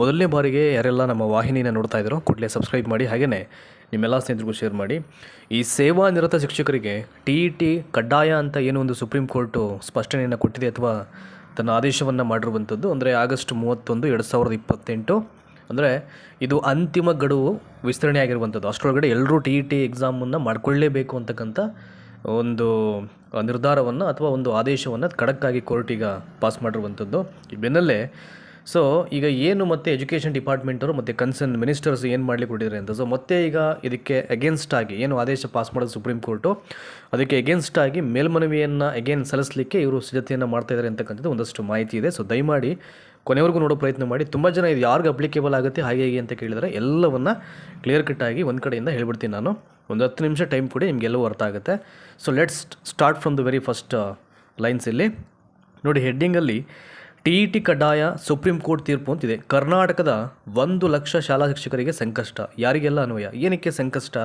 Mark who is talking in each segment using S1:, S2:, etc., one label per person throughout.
S1: ಮೊದಲನೇ ಬಾರಿಗೆ ಯಾರೆಲ್ಲ ನಮ್ಮ ವಾಹಿನಿನ ನೋಡ್ತಾ ಇದ್ದಾರೋ ಕೂಡಲೇ ಸಬ್ಸ್ಕ್ರೈಬ್ ಮಾಡಿ, ಹಾಗೆಯೇ ನಿಮ್ಮೆಲ್ಲ ಸ್ನೇಹಿತರಿಗೂ ಶೇರ್ ಮಾಡಿ. ಈ ಸೇವಾ ನಿರತ ಶಿಕ್ಷಕರಿಗೆ TET ಕಡ್ಡಾಯ ಅಂತ ಏನು ಒಂದು ಸುಪ್ರೀಂ ಕೋರ್ಟು ಸ್ಪಷ್ಟನೆಯನ್ನು ಕೊಟ್ಟಿದೆ ಅಥವಾ ತನ್ನ ಆದೇಶವನ್ನು ಮಾಡಿರುವಂಥದ್ದು. ಅಂದರೆ ಆಗಸ್ಟ್ 31, 2028 ಅಂದರೆ ಇದು ಅಂತಿಮ ಗಡುವು ವಿಸ್ತರಣೆ ಆಗಿರುವಂಥದ್ದು. ಅಷ್ಟರೊಳಗಡೆ ಎಲ್ಲರೂ TET ಎಕ್ಸಾಮನ್ನು ಮಾಡ್ಕೊಳ್ಳೇಬೇಕು ಅಂತಕ್ಕಂಥ ಒಂದು ನಿರ್ಧಾರವನ್ನು ಅಥವಾ ಒಂದು ಆದೇಶವನ್ನು ಖಡಕ್ಕಾಗಿ ಕೋರ್ಟ್ ಈಗ ಪಾಸ್ ಮಾಡಿರುವಂಥದ್ದು. ಈ ಬೆನ್ನಲ್ಲೇ ಈಗ ಏನು ಮತ್ತೆ ಎಜುಕೇಷನ್ ಡಿಪಾರ್ಟ್ಮೆಂಟವರು ಮತ್ತು ಕನ್ಸರ್ನ್ ಮಿನಿಸ್ಟರ್ಸ್ ಏನು ಮಾಡಲಿಕ್ಕೆ ಕೊಟ್ಟಿದ್ದಾರೆ ಅಂತ. ಮತ್ತೆ ಈಗ ಇದಕ್ಕೆ ಅಗೇನ್ಸ್ಟ್ ಆಗಿ ಏನು ಆದೇಶ ಪಾಸ್ ಮಾಡೋದು ಸುಪ್ರೀಂ ಕೋರ್ಟು, ಅದಕ್ಕೆ ಅಗೇನ್ಸ್ಟ್ ಆಗಿ ಮೇಲ್ಮನವಿಯನ್ನು ಅಗೇನ್ ಸಲ್ಲಿಸಲಿಕ್ಕೆ ಇವರು ಸಿದ್ಧತೆಯನ್ನು ಮಾಡ್ತಾಯಿದ್ದಾರೆ ಅಂತಕ್ಕಂಥದ್ದು ಒಂದಷ್ಟು ಮಾಹಿತಿ ಇದೆ. ದಯಮಾಡಿ ಕೊನೆವರೆಗೂ ನೋಡೋ ಪ್ರಯತ್ನ ಮಾಡಿ. ತುಂಬ ಜನ ಇದು ಯಾರಿಗೂ ಅಪ್ಲಿಕೇಬಲ್ ಆಗುತ್ತೆ ಹಾಗೆ ಹೇಗೆ ಅಂತ ಕೇಳಿದರೆ ಎಲ್ಲವನ್ನು ಕ್ಲಿಯರ್ ಕಟ್ಟಾಗಿ ಒಂದು ಕಡೆಯಿಂದ ಹೇಳ್ಬಿಡ್ತೀನಿ ನಾನು. ಒಂದು 10 ನಿಮಿಷ ಟೈಮ್ ಕೊಡಿ, ನಿಮಗೆಲ್ಲವೂ ಅರ್ಥ ಆಗುತ್ತೆ. Let's start from the very first lines. ಇಲ್ಲಿ ನೋಡಿ, ಹೆಡ್ಡಿಂಗಲ್ಲಿ TET ಕಡ್ಡಾಯ ಸುಪ್ರೀಂ ಕೋರ್ಟ್ ತೀರ್ಪು ಅಂತಿದೆ. ಕರ್ನಾಟಕದ 1 ಲಕ್ಷ ಶಾಲಾ ಶಿಕ್ಷಕರಿಗೆ ಸಂಕಷ್ಟ. ಯಾರಿಗೆಲ್ಲ ಅನ್ವಯ, ಏನಕ್ಕೆ ಸಂಕಷ್ಟ,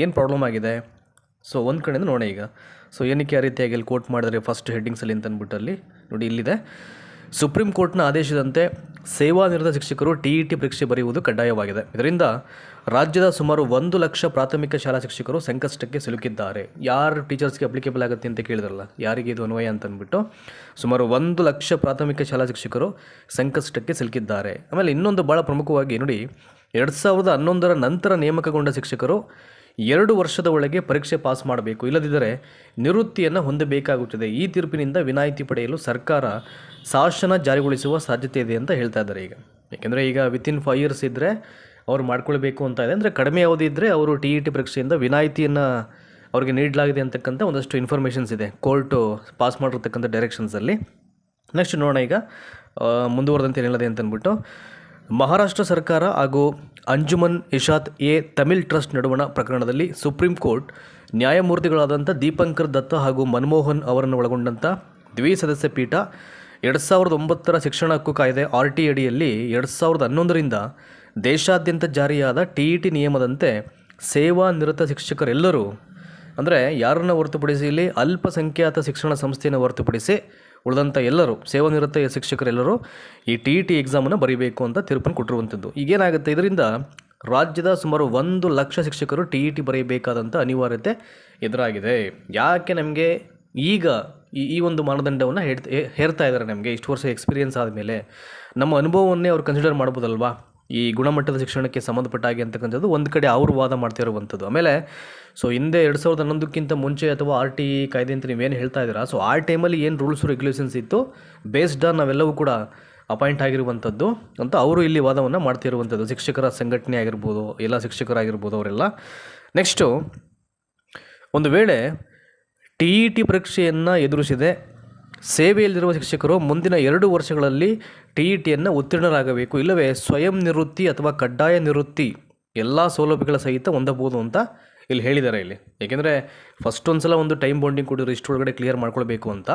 S1: ಏನು ಪ್ರಾಬ್ಲಮ್ ಆಗಿದೆ? ಒಂದು ಕಡೆಯಿಂದ ನೋಡೋಣ ಈಗ. ಏನಕ್ಕೆ ಆ ರೀತಿಯಾಗಿ ಅಲ್ಲಿ ಕೋರ್ಟ್ ಮಾಡಿದರೆ ಫಸ್ಟ್ ಹೆಡ್ಡಿಂಗ್ಸಲ್ಲಿ ಅಂತ ಅಂದ್ಬಿಟ್ಟಲ್ಲಿ ನೋಡಿ, ಇಲ್ಲಿದೆ ಸುಪ್ರೀಂ ಕೋರ್ಟ್ನ ಆದೇಶದಂತೆ ಸೇವಾ ನಿರತ ಶಿಕ್ಷಕರು TET ಪರೀಕ್ಷೆ ಬರೆಯುವುದು ಕಡ್ಡಾಯವಾಗಿದೆ. ಇದರಿಂದ ರಾಜ್ಯದ ಸುಮಾರು 1 ಲಕ್ಷ ಪ್ರಾಥಮಿಕ ಶಾಲಾ ಶಿಕ್ಷಕರು ಸಂಕಷ್ಟಕ್ಕೆ ಸಿಲುಕಿದ್ದಾರೆ. ಯಾರು ಟೀಚರ್ಸ್ಗೆ ಅಪ್ಲಿಕೇಬಲ್ ಆಗುತ್ತೆ ಅಂತ ಕೇಳಿದ್ರಲ್ಲ, ಯಾರಿಗೆ ಇದು ಅನ್ವಯ ಅಂತ ಅಂದ್ಬಿಟ್ಟು ಸುಮಾರು 1 ಲಕ್ಷ ಪ್ರಾಥಮಿಕ ಶಾಲಾ ಶಿಕ್ಷಕರು ಸಂಕಷ್ಟಕ್ಕೆ ಸಿಲುಕಿದ್ದಾರೆ. ಆಮೇಲೆ ಇನ್ನೊಂದು ಭಾಳ ಪ್ರಮುಖವಾಗಿ ನೋಡಿ, 2011ರ ನಂತರ ನೇಮಕಗೊಂಡ ಶಿಕ್ಷಕರು 2 ವರ್ಷದ ಒಳಗೆ ಪರೀಕ್ಷೆ ಪಾಸ್ ಮಾಡಬೇಕು, ಇಲ್ಲದಿದ್ದರೆ ನಿವೃತ್ತಿಯನ್ನು ಹೊಂದಬೇಕಾಗುತ್ತದೆ. ಈ ತೀರ್ಪಿನಿಂದ ವಿನಾಯಿತಿ ಪಡೆಯಲು ಸರ್ಕಾರ ಶಾಸನ ಜಾರಿಗೊಳಿಸುವ ಸಾಧ್ಯತೆ ಇದೆ ಅಂತ ಹೇಳ್ತಾ ಇದ್ದಾರೆ ಈಗ. ಏಕೆಂದರೆ ಈಗ ವಿತಿನ್ 5 ಇಯರ್ಸ್ ಇದ್ದರೆ ಅವ್ರು ಮಾಡ್ಕೊಳ್ಬೇಕು ಅಂತ ಇದೆ. ಅಂದರೆ ಕಡಿಮೆ ಅವಧಿ ಇದ್ದರೆ ಅವರು TET ಪರೀಕ್ಷೆಯಿಂದ ವಿನಾಯಿತಿಯನ್ನು ಅವ್ರಿಗೆ ನೀಡಲಾಗಿದೆ ಅಂತಕ್ಕಂಥ ಒಂದಷ್ಟು ಇನ್ಫಾರ್ಮೇಷನ್ಸ್ ಇದೆ ಕೋರ್ಟು ಪಾಸ್ ಮಾಡಿರ್ತಕ್ಕಂಥ ಡೈರೆಕ್ಷನ್ಸಲ್ಲಿ. ನೆಕ್ಸ್ಟ್ ನೋಡೋಣ ಈಗ ಮುಂದುವರೆದಂತೆ ಏನಿಲ್ಲದೆ ಅಂತ ಅಂದ್ಬಿಟ್ಟು, ಮಹಾರಾಷ್ಟ್ರ ಸರ್ಕಾರ ಹಾಗೂ ಅಂಜುಮನ್ ಇಶಾತ್ ತಮಿಳ್ ಟ್ರಸ್ಟ್ ನಡುವಣ ಪ್ರಕರಣದಲ್ಲಿ ಸುಪ್ರೀಂ ಕೋರ್ಟ್ ನ್ಯಾಯಮೂರ್ತಿಗಳಾದಂಥ ದೀಪಂಕರ್ ದತ್ತ ಹಾಗೂ ಮನಮೋಹನ್ ಅವರನ್ನು ಒಳಗೊಂಡಂಥ ದ್ವಿಸದಸ್ಯ ಪೀಠ 2009ರ ಶಿಕ್ಷಣ ಹಕ್ಕು ಕಾಯ್ದೆ RT ಅಡಿಯಲ್ಲಿ 2011ರಿಂದ ದೇಶಾದ್ಯಂತ ಜಾರಿಯಾದ TET ನಿಯಮದಂತೆ ಸೇವಾ ನಿರತ ಶಿಕ್ಷಕರೆಲ್ಲರೂ, ಅಂದರೆ ಯಾರನ್ನು ಹೊರತುಪಡಿಸಿ ಇಲ್ಲಿ ಅಲ್ಪಸಂಖ್ಯಾತ ಶಿಕ್ಷಣ ಸಂಸ್ಥೆಯನ್ನು ಹೊರತುಪಡಿಸಿ ಉಳಿದಂಥ ಎಲ್ಲರೂ ಸೇವಾನಿರತ ಶಿಕ್ಷಕರೆಲ್ಲರೂ ಈ TET ಎಕ್ಸಾಮನ್ನು ಬರೀಬೇಕು ಅಂತ ತೀರ್ಪನ್ನು ಕೊಟ್ಟಿರುವಂಥದ್ದು. ಈಗೇನಾಗುತ್ತೆ, ಇದರಿಂದ ರಾಜ್ಯದ ಸುಮಾರು 1 ಲಕ್ಷ ಶಿಕ್ಷಕರು TET ಬರೆಯಬೇಕಾದಂಥ ಅನಿವಾರ್ಯತೆ ಎದುರಾಗಿದೆ. ಯಾಕೆ ನಮಗೆ ಈಗ ಈ ಒಂದು ಮಾನದಂಡವನ್ನು ಹೇರ್ತಾ ಇದ್ದಾರೆ? ನಮಗೆ ಇಷ್ಟು ವರ್ಷ ಎಕ್ಸ್ಪೀರಿಯೆನ್ಸ್ ಆದಮೇಲೆ ನಮ್ಮ ಅನುಭವವನ್ನೇ ಅವ್ರು ಕನ್ಸಿಡರ್ ಮಾಡ್ಬೋದಲ್ವಾ ಈ ಗುಣಮಟ್ಟದ ಶಿಕ್ಷಣಕ್ಕೆ ಸಂಬಂಧಪಟ್ಟ ಹಾಗೆ ಅಂತಕ್ಕಂಥದ್ದು ಒಂದು ಕಡೆ ಅವರು ವಾದ ಮಾಡ್ತಾ ಇರುವಂಥದ್ದು. ಆಮೇಲೆ ಹಿಂದೆ 2011ಕ್ಕಿಂತ ಮುಂಚೆ ಅಥವಾ RT ಕಾಯ್ದೆ ಅಂತ ನೀವೇನು ಹೇಳ್ತಾ ಇದ್ದೀರಾ, ಆ ಟೈಮಲ್ಲಿ ಏನು ರೂಲ್ಸ್ ರೆಗ್ಯುಲೇಷನ್ಸ್ ಇತ್ತು ಬೇಸ್ಡ್ ಆನ್ ನಾವೆಲ್ಲವೂ ಕೂಡ ಅಪಾಯಿಂಟ್ ಆಗಿರುವಂಥದ್ದು ಅಂತ ಅವರು ಇಲ್ಲಿ ವಾದವನ್ನು ಮಾಡ್ತಿರುವಂಥದ್ದು. ಶಿಕ್ಷಕರ ಸಂಘಟನೆ ಆಗಿರ್ಬೋದು, ಎಲ್ಲ ಶಿಕ್ಷಕರಾಗಿರ್ಬೋದು ಅವರೆಲ್ಲ. ನೆಕ್ಸ್ಟು, ಒಂದು ವೇಳೆ TET ಪರೀಕ್ಷೆಯನ್ನು ಎದುರಿಸಿದೆ ಸೇವೆಯಲ್ಲಿರುವ ಶಿಕ್ಷಕರು ಮುಂದಿನ 2 ವರ್ಷಗಳಲ್ಲಿ TETಯನ್ನು ಉತ್ತೀರ್ಣರಾಗಬೇಕು, ಇಲ್ಲವೇ ಸ್ವಯಂ ನಿವೃತ್ತಿ ಅಥವಾ ಕಡ್ಡಾಯ ನಿವೃತ್ತಿ ಎಲ್ಲ ಸೌಲಭ್ಯಗಳ ಸಹಿತ ಹೊಂದಬಹುದು ಅಂತ ಇಲ್ಲಿ ಹೇಳಿದ್ದಾರೆ ಇಲ್ಲಿ. ಏಕೆಂದರೆ ಫಸ್ಟ್ ಒಂದು ಸಲ ಒಂದು ಟೈಮ್ ಬಾಂಡಿಂಗ್ ಕೊಟ್ಟಿದ್ರು ಇಷ್ಟೊಳಗಡೆ ಕ್ಲಿಯರ್ ಮಾಡ್ಕೊಳ್ಬೇಕು ಅಂತ.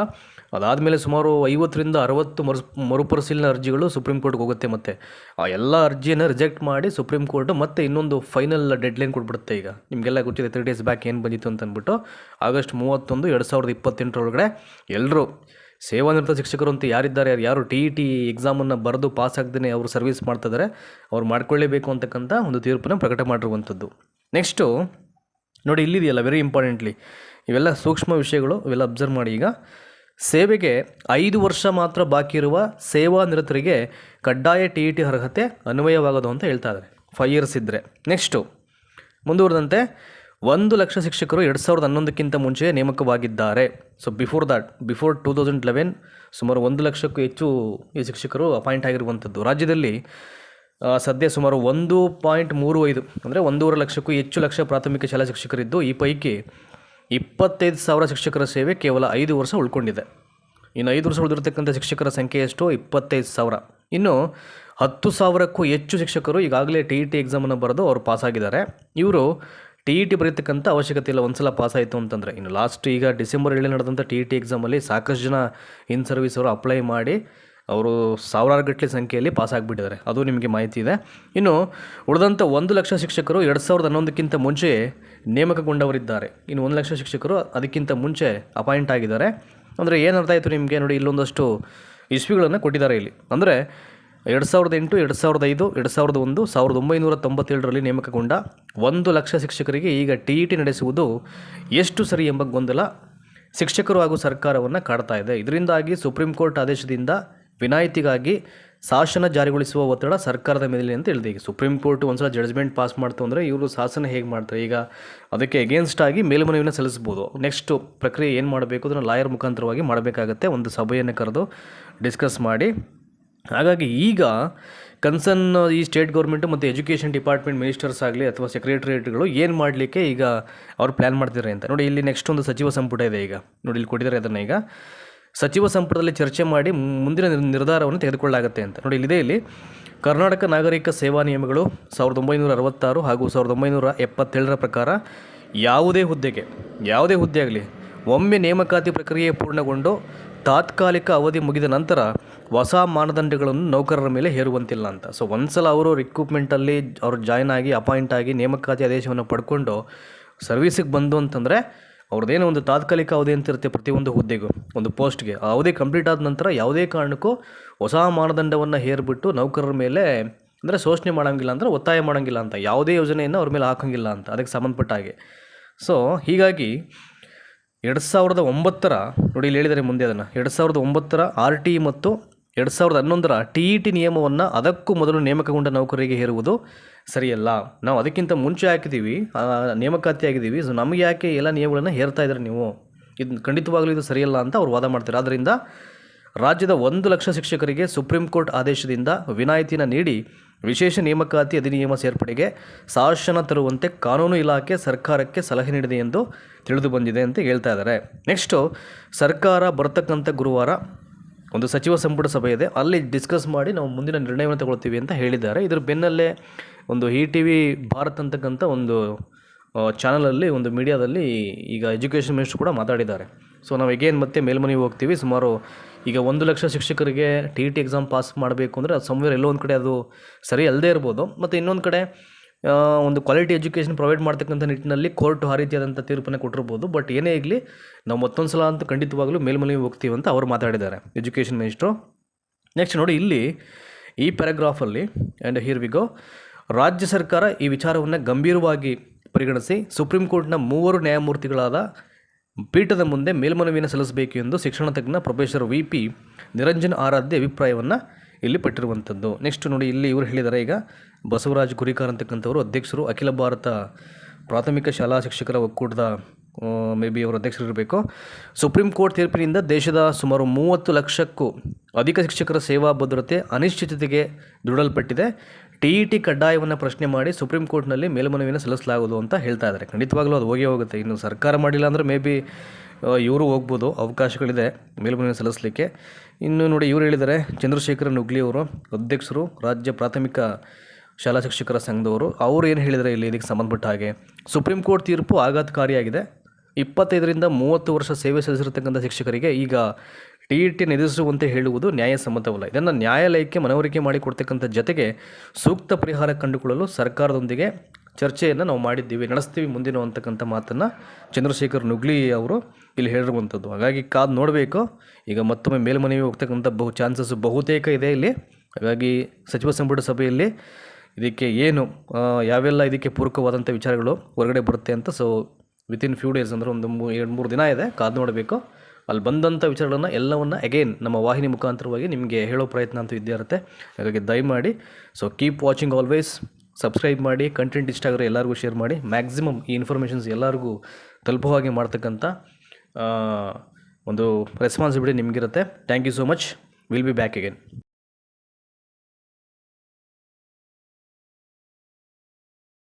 S1: ಅದಾದಮೇಲೆ ಸುಮಾರು 50ರಿಂದ 60 ಮರುಪರಿಶೀಲನೆ ಅರ್ಜಿಗಳು ಸುಪ್ರೀಂ ಕೋರ್ಟ್ಗೆ ಹೋಗುತ್ತೆ. ಮತ್ತು ಆ ಎಲ್ಲ ಅರ್ಜಿಯನ್ನು ರಿಜೆಕ್ಟ್ ಮಾಡಿ ಸುಪ್ರೀಂ ಕೋರ್ಟ್ ಮತ್ತೆ ಇನ್ನೊಂದು ಫೈನಲ್ ಡೆಡ್ಲೈನ್ ಕೊಟ್ಬಿಡುತ್ತೆ. ಈಗ ನಿಮಗೆಲ್ಲ ಗೊತ್ತಿದೆ 3 ಡೇಸ್ ಬ್ಯಾಕ್ ಏನು ಬಂದಿತ್ತು ಅಂತ ಅಂದ್ಬಿಟ್ಟು ಆಗಸ್ಟ್ 31, 2028 ಎಲ್ಲರೂ ಸೇವಾನಿರತ ಶಿಕ್ಷಕರು ಅಂತ ಯಾರಿದ್ದಾರೆ, ಯಾರು TET ಎಕ್ಸಾಮನ್ನು ಬರೆದು ಪಾಸ್ ಆಗದೇ ಅವರು ಸರ್ವಿಸ್ ಮಾಡ್ತಿದ್ದಾರೆ, ಅವ್ರು ಮಾಡ್ಕೊಳ್ಳೇಬೇಕು ಅಂತಕ್ಕಂಥ ಒಂದು ತೀರ್ಪನ್ನು ಪ್ರಕಟ ಮಾಡಿರುವಂಥದ್ದು. ನೆಕ್ಸ್ಟು ನೋಡಿ, ಇಲ್ಲಿದೆಯಲ್ಲ ವೆರಿ ಇಂಪಾರ್ಟೆಂಟ್ಲಿ ಇವೆಲ್ಲ ಸೂಕ್ಷ್ಮ ವಿಷಯಗಳು, ಇವೆಲ್ಲ ಅಬ್ಸರ್ವ್ ಮಾಡಿ. ಈಗ ಸೇವೆಗೆ 5 ವರ್ಷ ಮಾತ್ರ ಬಾಕಿ ಇರುವ ಸೇವಾ ನಿರತರಿಗೆ ಕಡ್ಡಾಯ TET ಅರ್ಹತೆ ಅನ್ವಯವಾಗೋದು ಅಂತ ಹೇಳ್ತಾ ಇದ್ದಾರೆ 5 ಇಯರ್ಸ್ ಇದ್ದರೆ. ನೆಕ್ಸ್ಟು ಮುಂದುವರೆದಂತೆ 1 ಲಕ್ಷ ಶಿಕ್ಷಕರು 2011ಕ್ಕಿಂತ ಮುಂಚೆ ನೇಮಕವಾಗಿದ್ದಾರೆ. ಬಿಫೋರ್ 2011 ಸುಮಾರು 1 ಲಕ್ಷಕ್ಕೂ ಹೆಚ್ಚು ಈ ಶಿಕ್ಷಕರು ಅಪಾಯಿಂಟ್ ಆಗಿರುವಂಥದ್ದು. ರಾಜ್ಯದಲ್ಲಿ ಸದ್ಯ ಸುಮಾರು 1.35 ಅಂದರೆ 1.5 ಲಕ್ಷಕ್ಕೂ ಹೆಚ್ಚು ಲಕ್ಷ ಪ್ರಾಥಮಿಕ ಶಾಲಾ ಶಿಕ್ಷಕರಿದ್ದು, ಈ ಪೈಕಿ 25,000 ಶಿಕ್ಷಕರ ಸೇವೆ ಕೇವಲ 5 ವರ್ಷ ಉಳ್ಕೊಂಡಿದೆ. ಇನ್ನು 5 ವರ್ಷ ಉಳಿದಿರತಕ್ಕಂಥ ಶಿಕ್ಷಕರ ಸಂಖ್ಯೆ ಎಷ್ಟು? 25,000. ಇನ್ನು 10,000ಕ್ಕೂ ಹೆಚ್ಚು ಶಿಕ್ಷಕರು ಈಗಾಗಲೇ TET ಎಕ್ಸಾಮನ್ನು ಬರೆದು ಅವರು ಪಾಸಾಗಿದ್ದಾರೆ. ಇವರು TET ಬರೀತಕ್ಕಂಥ ಅವಶ್ಯಕತೆ ಇಲ್ಲ, ಒಂದು ಸಲ ಪಾಸ್ ಆಯಿತು ಅಂತಂದರೆ. ಇನ್ನು ಲಾಸ್ಟ್ ಈಗ ಡಿಸೆಂಬರ್ 7 ನಡೆದಂಥ TET ಎಕ್ಸಾಮಲ್ಲಿ ಸಾಕಷ್ಟು ಜನ ಇನ್ ಸರ್ವಿಸ್ ಅವರು ಅಪ್ಲೈ ಮಾಡಿ ಅವರು ಸಾವಿರಾರು ಗಟ್ಟಲೆ ಸಂಖ್ಯೆಯಲ್ಲಿ ಪಾಸ್ ಆಗಿಬಿಟ್ಟಿದ್ದಾರೆ, ಅದು ನಿಮಗೆ ಮಾಹಿತಿ ಇದೆ. ಇನ್ನು ಉಳಿದಂಥ 1 ಲಕ್ಷ ಶಿಕ್ಷಕರು 2011ಕ್ಕಿಂತ ಮುಂಚೆ ನೇಮಕಗೊಂಡವರಿದ್ದಾರೆ. ಇನ್ನು 1 ಲಕ್ಷ ಶಿಕ್ಷಕರು ಅದಕ್ಕಿಂತ ಮುಂಚೆ ಅಪಾಯಿಂಟ್ ಆಗಿದ್ದಾರೆ. ಅಂದರೆ ಏನು ಅರ್ಥ ಆಯಿತು ನಿಮಗೆ? ನೋಡಿ, ಇಲ್ಲೊಂದಷ್ಟು ಇಸ್ವಿಗಳನ್ನು ಕೊಟ್ಟಿದ್ದಾರೆ ಇಲ್ಲಿ. ಅಂದರೆ 2008, 2005, 2001, 1997ರಲ್ಲಿ ನೇಮಕಗೊಂಡ 1,00,000 ಶಿಕ್ಷಕರಿಗೆ ಈಗ TET ನಡೆಸುವುದು ಎಷ್ಟು ಸರಿ ಎಂಬ ಗೊಂದಲ ಶಿಕ್ಷಕರು ಹಾಗೂ ಸರ್ಕಾರವನ್ನು ಕಾಡ್ತಾ ಇದೆ. ಇದರಿಂದಾಗಿ ಸುಪ್ರೀಂ ಕೋರ್ಟ್ ಆದೇಶದಿಂದ ವಿನಾಯಿತಿಗಾಗಿ ಶಾಸನ ಜಾರಿಗೊಳಿಸುವ ಒತ್ತಡ ಸರ್ಕಾರದ ಮೇಲೆ ಅಂತ ಹೇಳಿದೆ. ಈಗ ಸುಪ್ರೀಂ ಕೋರ್ಟ್ ಒಂದ್ಸಲ ಜಡ್ಜ್ಮೆಂಟ್ ಪಾಸ್ ಮಾಡ್ತು ಅಂದರೆ ಇವರು ಶಾಸನ ಹೇಗೆ ಮಾಡ್ತಾರೆ? ಈಗ ಅದಕ್ಕೆ ಎಗೇನ್ಸ್ಟ್ ಆಗಿ ಮೇಲ್ಮನವಿನ ಸಲ್ಲಿಸ್ಬೋದು. ನೆಕ್ಸ್ಟು ಪ್ರಕ್ರಿಯೆ ಏನು ಮಾಡಬೇಕು ಅದನ್ನು ಲಾಯರ್ ಮುಖಾಂತರವಾಗಿ ಮಾಡಬೇಕಾಗತ್ತೆ, ಒಂದು ಸಭೆಯನ್ನು ಕರೆದು ಡಿಸ್ಕಸ್ ಮಾಡಿ. ಹಾಗಾಗಿ ಈಗ ಕನ್ಸರ್ನ್ ಈ ಸ್ಟೇಟ್ ಗೌರ್ಮೆಂಟು ಮತ್ತು ಎಜುಕೇಷನ್ ಡಿಪಾರ್ಟ್ಮೆಂಟ್ ಮಿನಿಸ್ಟರ್ಸ್ ಆಗಲಿ ಅಥವಾ ಸೆಕ್ರೆಟರಿಯೇಟ್ಗಳು ಏನು ಮಾಡಲಿಕ್ಕೆ ಈಗ ಅವ್ರು ಪ್ಲ್ಯಾನ್ ಮಾಡ್ತಿದ್ದಾರೆ ಅಂತ ನೋಡಿ. ಇಲ್ಲಿ ನೆಕ್ಸ್ಟ್ ಒಂದು ಸಚಿವ ಸಂಪುಟ ಇದೆ. ಈಗ ನೋಡಿ ಇಲ್ಲಿ ಕೊಟ್ಟಿದ್ದಾರೆ ಅದನ್ನು. ಈಗ ಸಚಿವ ಸಂಪುಟದಲ್ಲಿ ಚರ್ಚೆ ಮಾಡಿ ಮುಂದಿನ ನಿರ್ಧಾರವನ್ನು ತೆಗೆದುಕೊಳ್ಳಲಾಗುತ್ತೆ ಅಂತ ನೋಡಿ. ಇಲ್ಲಿದೆ ಇಲ್ಲಿ ಕರ್ನಾಟಕ ನಾಗರಿಕ ಸೇವಾ ನಿಯಮಗಳು 1966 ಹಾಗೂ 1977ರ ಪ್ರಕಾರ ಯಾವುದೇ ಹುದ್ದೆ ಆಗಲಿ ಒಮ್ಮೆ ನೇಮಕಾತಿ ಪ್ರಕ್ರಿಯೆ ಪೂರ್ಣಗೊಂಡು ತಾತ್ಕಾಲಿಕ ಅವಧಿ ಮುಗಿದ ನಂತರ ಹೊಸ ಮಾನದಂಡಗಳನ್ನು ನೌಕರರ ಮೇಲೆ ಹೇರುವಂತಿಲ್ಲ ಅಂತ. ಸೊ ಒಂದ್ಸಲ ಅವರು ರಿಕ್ರೂಟ್ಮೆಂಟಲ್ಲಿ ಅವರು ಜಾಯ್ನ್ ಆಗಿ ಅಪಾಯಿಂಟ್ ಆಗಿ ನೇಮಕಾತಿ ಆದೇಶವನ್ನು ಪಡ್ಕೊಂಡು ಸರ್ವೀಸಿಗೆ ಬಂದು ಅಂತಂದರೆ ಅವ್ರದ್ದೇನೋ ಒಂದು ತಾತ್ಕಾಲಿಕ ಅವಧಿ ಅಂತ ಇರುತ್ತೆ ಪ್ರತಿಯೊಂದು ಹುದ್ದೆಗೂ, ಒಂದು ಪೋಸ್ಟ್ಗೆ. ಆ ಅವಧಿ ಕಂಪ್ಲೀಟ್ ಆದ ನಂತರ ಯಾವುದೇ ಕಾರಣಕ್ಕೂ ಹೊಸ ಮಾನದಂಡವನ್ನು ಹೇರಿಬಿಟ್ಟು ನೌಕರರ ಮೇಲೆ ಅಂದರೆ ಶೋಷಣೆ ಮಾಡೋಂಗಿಲ್ಲ, ಅಂದರೆ ಒತ್ತಾಯ ಮಾಡೋಂಗಿಲ್ಲ ಅಂತ, ಯಾವುದೇ ಯೋಜನೆಯನ್ನು ಅವ್ರ ಮೇಲೆ ಹಾಕೋಂಗಿಲ್ಲ ಅಂತ ಅದಕ್ಕೆ ಸಂಬಂಧಪಟ್ಟ ಹಾಗೆ. ಸೊ ಹೀಗಾಗಿ 2009ರ ನೋಡಿ ಇಲ್ಲಿ ಹೇಳಿದರೆ ಮುಂದೆ ಅದನ್ನು 2009ರ RT ಮತ್ತು 2011ರ TET ನಿಯಮವನ್ನು ಅದಕ್ಕೂ ಮೊದಲು ನೇಮಕಗೊಂಡ ನೌಕರರಿಗೆ ಹೇರುವುದು ಸರಿಯಲ್ಲ. ನಾವು ಅದಕ್ಕಿಂತ ಮುಂಚೆ ಹಾಕಿದ್ದೀವಿ, ನೇಮಕಾತಿ ಆಗಿದ್ದೀವಿ. ಸೊ ನಮಗೆ ಯಾಕೆ ಎಲ್ಲ ನಿಯಮಗಳನ್ನು ಹೇರ್ತಾ ಇದ್ದಾರೆ ನೀವು? ಇದು ಖಂಡಿತವಾಗಲೂ ಇದು ಸರಿಯಲ್ಲ ಅಂತ ಅವ್ರು ವಾದ ಮಾಡ್ತಾರೆ. ಆದ್ದರಿಂದ ರಾಜ್ಯದ 1,00,000 ಶಿಕ್ಷಕರಿಗೆ ಸುಪ್ರೀಂ ಕೋರ್ಟ್ ಆದೇಶದಿಂದ ವಿನಾಯಿತಿನ ನೀಡಿ ವಿಶೇಷ ನೇಮಕಾತಿ ಅಧಿನಿಯಮ ಸೇರ್ಪಡೆಗೆ ಶಾಸನ ತರುವಂತೆ ಕಾನೂನು ಇಲಾಖೆ ಸರ್ಕಾರಕ್ಕೆ ಸಲಹೆ ನೀಡಿದೆ ಎಂದು ತಿಳಿದು ಬಂದಿದೆ ಅಂತ ಹೇಳ್ತಾ ಇದ್ದಾರೆ. ನೆಕ್ಸ್ಟು ಸರ್ಕಾರ ಬರ್ತಕ್ಕಂಥ ಗುರುವಾರ ಒಂದು ಸಚಿವ ಸಂಪುಟ ಸಭೆ ಇದೆ, ಅಲ್ಲಿ ಡಿಸ್ಕಸ್ ಮಾಡಿ ನಾವು ಮುಂದಿನ ನಿರ್ಣಯವನ್ನು ತಗೊಳ್ತೀವಿ ಅಂತ ಹೇಳಿದ್ದಾರೆ. ಇದರ ಬೆನ್ನಲ್ಲೇ ಒಂದು ETV ಭಾರತ್ ಅಂತಕ್ಕಂಥ ಒಂದು ಚಾನಲಲ್ಲಿ ಒಂದು ಮೀಡಿಯಾದಲ್ಲಿ ಈಗ ಎಜುಕೇಷನ್ ಮಿನಿಸ್ಟರ್ ಕೂಡ ಮಾತಾಡಿದ್ದಾರೆ. ಸೊ ನಾವು ಎಗೇನ್ ಮತ್ತೆ ಮೇಲ್ಮನವಿ ಹೋಗ್ತೀವಿ. ಸುಮಾರು ಈಗ 1,00,000 ಶಿಕ್ಷಕರಿಗೆ TET ಎಕ್ಸಾಮ್ ಪಾಸ್ ಮಾಡಬೇಕು ಅಂದರೆ ಅದು ಸಮ್ವೇರ್ ಎಲ್ಲೋ ಒಂದು ಕಡೆ ಅದು ಸರಿ ಅಲ್ಲದೆ ಇರ್ಬೋದು. ಮತ್ತು ಇನ್ನೊಂದು ಕಡೆ ಒಂದು ಕ್ವಾಲಿಟಿ ಎಜುಕೇಷನ್ ಪ್ರೊವೈಡ್ ಮಾಡ್ತಕ್ಕಂಥ ನಿಟ್ಟಿನಲ್ಲಿ ಕೋರ್ಟ್ ಆ ರೀತಿಯಾದಂಥ ತೀರ್ಪನ್ನು ಕೊಟ್ಟಿರ್ಬೋದು. ಬಟ್ ಏನೇ ಆಗಲಿ ನಾವು ಮತ್ತೊಂದು ಸಲ ಅಂತೂ ಖಂಡಿತವಾಗಲೂ ಮೇಲ್ಮನವಿ ಹೋಗ್ತೀವಿ ಅಂತ ಅವರು ಮಾತಾಡಿದ್ದಾರೆ ಎಜುಕೇಷನ್ ಮಿನಿಸ್ಟ್ರು. ನೆಕ್ಸ್ಟ್ ನೋಡಿ ಇಲ್ಲಿ ಈ ಪ್ಯಾರಾಗ್ರಾಫಲ್ಲಿ ಆ್ಯಂಡ್ ಹಿಯರ್ ವಿ ಗೋ. ರಾಜ್ಯ ಸರ್ಕಾರ ಈ ವಿಚಾರವನ್ನು ಗಂಭೀರವಾಗಿ ಪರಿಗಣಿಸಿ ಸುಪ್ರೀಂ ಕೋರ್ಟ್ನ 3 ನ್ಯಾಯಮೂರ್ತಿಗಳಾದ ಪೀಠದ ಮುಂದೆ ಮೇಲ್ಮನವಿಯನ್ನು ಸಲ್ಲಿಸಬೇಕು ಎಂದು ಶಿಕ್ಷಣ ತಜ್ಞ ಪ್ರೊಫೆಸರ್ VP ನಿರಂಜನ್ ಆರಾಧ್ಯ ಅಭಿಪ್ರಾಯವನ್ನು ಇಲ್ಲಿ ಪಟ್ಟಿರುವಂಥದ್ದು. ನೆಕ್ಸ್ಟ್ ನೋಡಿ ಇಲ್ಲಿ ಇವರು ಹೇಳಿದ್ದಾರೆ. ಈಗ ಬಸವರಾಜ್ ಕುರಿಕಾರ್ ಅಂತಕ್ಕಂಥವರು ಅಧ್ಯಕ್ಷರು, ಅಖಿಲ ಭಾರತ ಪ್ರಾಥಮಿಕ ಶಾಲಾ ಶಿಕ್ಷಕರ ಒಕ್ಕೂಟದ ಮೇ ಬಿ ಅವರು ಅಧ್ಯಕ್ಷರಿರಬೇಕು. ಸುಪ್ರೀಂ ಕೋರ್ಟ್ ತೀರ್ಪಿನಿಂದ ದೇಶದ ಸುಮಾರು 30 ಲಕ್ಷಕ್ಕೂ ಅಧಿಕ ಶಿಕ್ಷಕರ ಸೇವಾ ಭದ್ರತೆ ಅನಿಶ್ಚಿತತೆಗೆ ದೂಡಲ್ಪಟ್ಟಿದೆ. TET ಕಡ್ಡಾಯವನ್ನು ಪ್ರಶ್ನೆ ಮಾಡಿ ಸುಪ್ರೀಂ ಕೋರ್ಟ್ನಲ್ಲಿ ಮೇಲ್ಮನವಿಯನ್ನು ಸಲ್ಲಿಸಲಾಗುವುದು ಅಂತ ಹೇಳ್ತಾ ಇದ್ದಾರೆ. ಖಂಡಿತವಾಗಲೂ ಅದು ಹೋಗುತ್ತೆ. ಇನ್ನು ಸರ್ಕಾರ ಮಾಡಿಲ್ಲ ಅಂದರೆ ಮೇ ಬಿ ಇವರು ಹೋಗ್ಬೋದು, ಅವಕಾಶಗಳಿದೆ ಮೇಲ್ಮನವಿಯನ್ನು ಸಲ್ಲಿಸಲಿಕ್ಕೆ. ಇನ್ನು ನೋಡಿ ಇವರು ಹೇಳಿದ್ದಾರೆ, ಚಂದ್ರಶೇಖರ ನುಗ್ಲಿ ಅವರು ಅಧ್ಯಕ್ಷರು, ರಾಜ್ಯ ಪ್ರಾಥಮಿಕ ಶಾಲಾ ಶಿಕ್ಷಕರ ಸಂಘದವರು. ಅವರು ಏನು ಹೇಳಿದರೆ ಇಲ್ಲಿ ಇದಕ್ಕೆ ಸಂಬಂಧಪಟ್ಟ ಹಾಗೆ, ಸುಪ್ರೀಂ ಕೋರ್ಟ್ ತೀರ್ಪು ಆಘಾತಕಾರಿಯಾಗಿದೆ. 25ರಿಂದ 30 ವರ್ಷ ಸೇವೆ ಸಲ್ಲಿಸಿರತಕ್ಕಂಥ ಶಿಕ್ಷಕರಿಗೆ ಈಗ TET ಎದುರಿಸುವಂತೆ ಹೇಳುವುದು ನ್ಯಾಯಸಮ್ಮತವಲ್ಲ. ಇದನ್ನು ನ್ಯಾಯಾಲಯಕ್ಕೆ ಮನವರಿಕೆ ಮಾಡಿಕೊಡ್ತಕ್ಕಂಥ ಜೊತೆಗೆ ಸೂಕ್ತ ಪರಿಹಾರ ಕಂಡುಕೊಳ್ಳಲು ಸರ್ಕಾರದೊಂದಿಗೆ ಚರ್ಚೆಯನ್ನು ನಾವು ನಡೆಸ್ತೀವಿ ಮುಂದಿನ ಅಂತಕ್ಕಂಥ ಮಾತನ್ನು ಚಂದ್ರಶೇಖರ್ ನುಗ್ಲಿ ಅವರು ಇಲ್ಲಿ ಹೇಳಿರುವಂಥದ್ದು. ಹಾಗಾಗಿ ಕಾದು ನೋಡಬೇಕು. ಈಗ ಮತ್ತೊಮ್ಮೆ ಮೇಲ್ಮನವಿ ಹೋಗ್ತಕ್ಕಂಥ ಚಾನ್ಸಸ್ ಬಹುತೇಕ ಇದೆ ಇಲ್ಲಿ. ಹಾಗಾಗಿ ಸಚಿವ ಸಂಪುಟ ಸಭೆಯಲ್ಲಿ ಇದಕ್ಕೆ ಯಾವೆಲ್ಲ ಇದಕ್ಕೆ ಪೂರಕವಾದಂಥ ವಿಚಾರಗಳು ಹೊರಗಡೆ ಬರುತ್ತೆ ಅಂತ. ಸೊ ವಿತಿನ್ ಫ್ಯೂ ಡೇಸ್ ಅಂದರೆ ಒಂದು 2-3 ದಿನ ಇದೆ, ಕಾದು ನೋಡಬೇಕು. ಅಲ್ಲಿ ಬಂದಂಥ ವಿಚಾರಗಳನ್ನು ಎಲ್ಲವನ್ನು ಅಗೇನ್ ನಮ್ಮ ವಾಹಿನಿ ಮುಖಾಂತರವಾಗಿ ನಿಮಗೆ ಹೇಳೋ ಪ್ರಯತ್ನ ಅಂತೂ ಇದ್ದೇ ಇರುತ್ತೆ. ಹಾಗಾಗಿ ದಯಮಾಡಿ ಕೀಪ್ ವಾಚಿಂಗ್ ಆಲ್ವೇಸ್, ಸಬ್ಸ್ಕ್ರೈಬ್ ಮಾಡಿ, ಕಂಟೆಂಟ್ ಇಷ್ಟ ಆಗಿರೋ ಎಲ್ಲರಿಗೂ ಶೇರ್ ಮಾಡಿ. ಮ್ಯಾಕ್ಸಿಮಮ್ ಈ ಇನ್ಫಾರ್ಮೇಷನ್ಸ್ ಎಲ್ಲರಿಗೂ ತಲುಪೋ ಹಾಗೆ ಮಾಡ್ತಕ್ಕಂಥ ಒಂದು ರೆಸ್ಪಾನ್ಸಿಬಿಲಿಟಿ ನಿಮಗಿರುತ್ತೆ. Thank you so much. Will be back again.